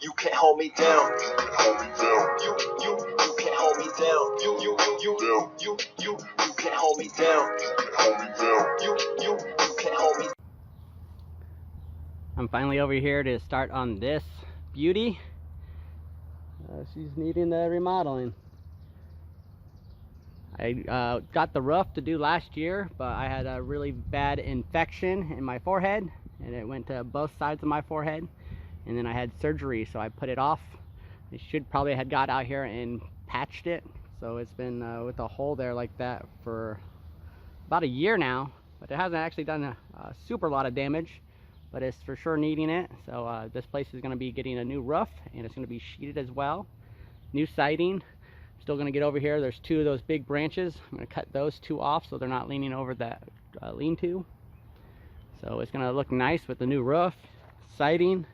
You can't hold me down. You can't hold me down. You can't hold me down. You can't hold me down. You can't hold me down. You can't hold me. I'm finally over here to start on this beauty. She's needing the remodeling. I got the roof to do last year, but I had a really bad infection in my forehead, and it went to both sides of my forehead, and then I had surgery, so I put it off. I should probably had got out here and patched it, so it's been with a hole there like that for about a year now, but it hasn't actually done a super lot of damage, but it's for sure needing it. So this place is going to be getting a new roof, and it's going to be sheeted as well, new siding. Still going to get over here, there's two of those big branches. I'm going to cut those two off so they're not leaning over that lean-to. So it's going to look nice with the new roof, siding.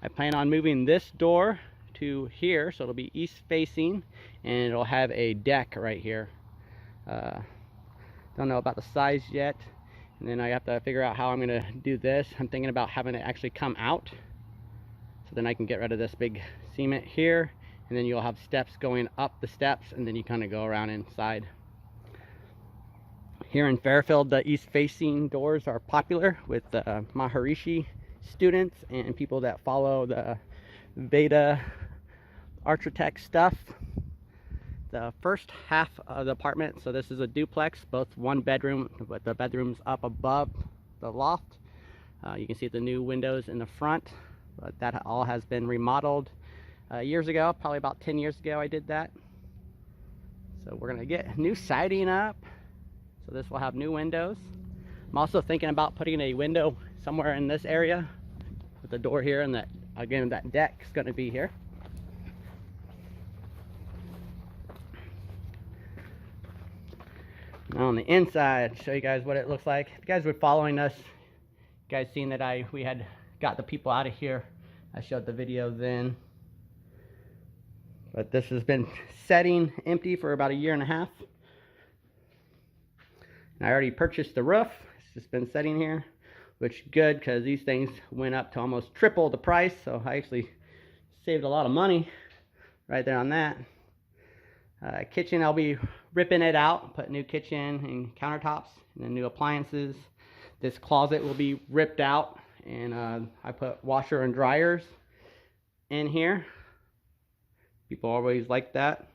I plan on moving this door to here, so it'll be east facing, and it'll have a deck right here. Don't know about the size yet, and then I have to figure out how I'm going to do this. I'm thinking about having it actually come out, so then I can get rid of this big cement here, and then you'll have steps going up the steps, and then you kind of go around inside. Here in Fairfield, the east facing doors are popular with the Maharishi students and people that follow the Veda architect stuff. The first half of the apartment, so this is a duplex, both one bedroom, but the bedroom's up above the loft. You can see the new windows in the front, but that all has been remodeled years ago, probably about 10 years ago I did that. So we're gonna get new siding up, so this will have new windows. I'm also thinking about putting a window somewhere in this area with the door here, and that, again, that deck's gonna be here. Now on the inside, show you guys what it looks like. If you guys were following us, you guys seen that we had got the people out of here. I showed the video then. But this has been setting empty for about a year and a half. And I already purchased the roof. It's just been sitting here, which is good because these things went up to almost triple the price. So I actually saved a lot of money right there on that. Kitchen, I'll be ripping it out, put new kitchen and countertops and then new appliances. This closet will be ripped out, and I put washer and dryers in here. People always like that.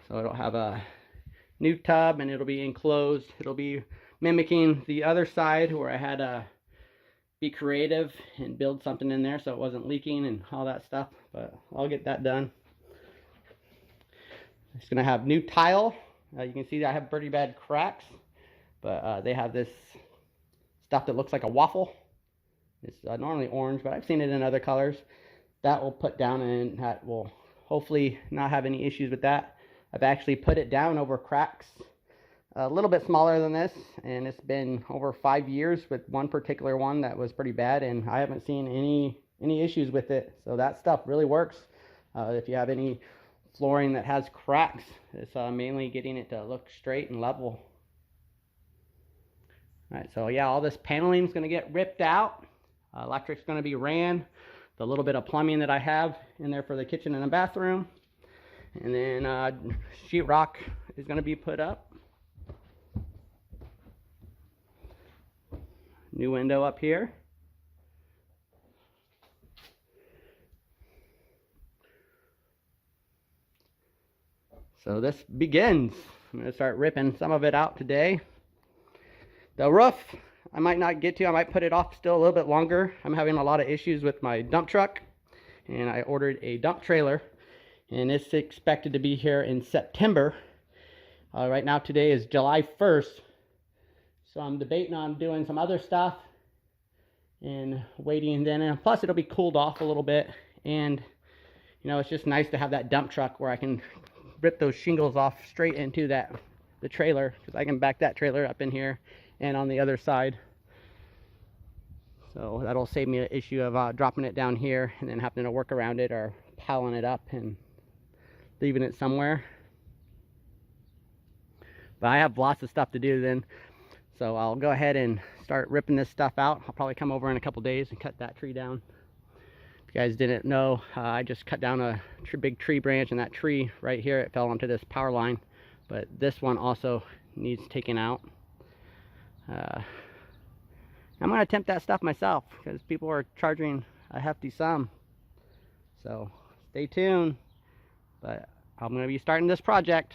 So it'll have a new tub, and it'll be enclosed. It'll be mimicking the other side where I had to be creative and build something in there so it wasn't leaking and all that stuff, but I'll get that done. It's going to have new tile. You can see that I have pretty bad cracks, but they have this stuff that looks like a waffle. It's normally orange, but I've seen it in other colors. That will put down, and that will hopefully not have any issues with that. I've actually put it down over cracks a little bit smaller than this, and it's been over 5 years with one particular one that was pretty bad, and I haven't seen any issues with it. So that stuff really works. If you have any flooring that has cracks, it's mainly getting it to look straight and level. Alright, so yeah, all this paneling is going to get ripped out. Electric's going to be ran. The little bit of plumbing that I have in there for the kitchen and the bathroom. And then sheetrock is going to be put up. New window up here. So this begins. I'm going to start ripping some of it out today. The roof, I might not get to. I might put it off still a little bit longer. I'm having a lot of issues with my dump truck, and I ordered a dump trailer, and it's expected to be here in September. Right now, today is July 1st, so I'm debating on doing some other stuff and waiting then. And plus, it'll be cooled off a little bit, and you know, it's just nice to have that dump truck where I can rip those shingles off straight into the trailer, because I can back that trailer up in here and on the other side. So that'll save me an issue of dropping it down here and then having to work around it or piling it up and leaving it somewhere. But I have lots of stuff to do then, so I'll go ahead and start ripping this stuff out. I'll probably come over in a couple days and cut that tree down. If you guys didn't know, I just cut down a big tree branch, and that tree right here, it fell onto this power line. But this one also needs taken out. I'm going to attempt that stuff myself because people are charging a hefty sum. So stay tuned. But I'm going to be starting this project.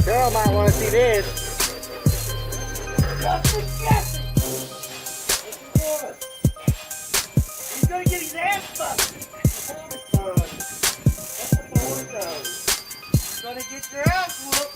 Girl might want to see this. He's gonna get his ass busted. That's the boy does. He's gonna get your ass whooped.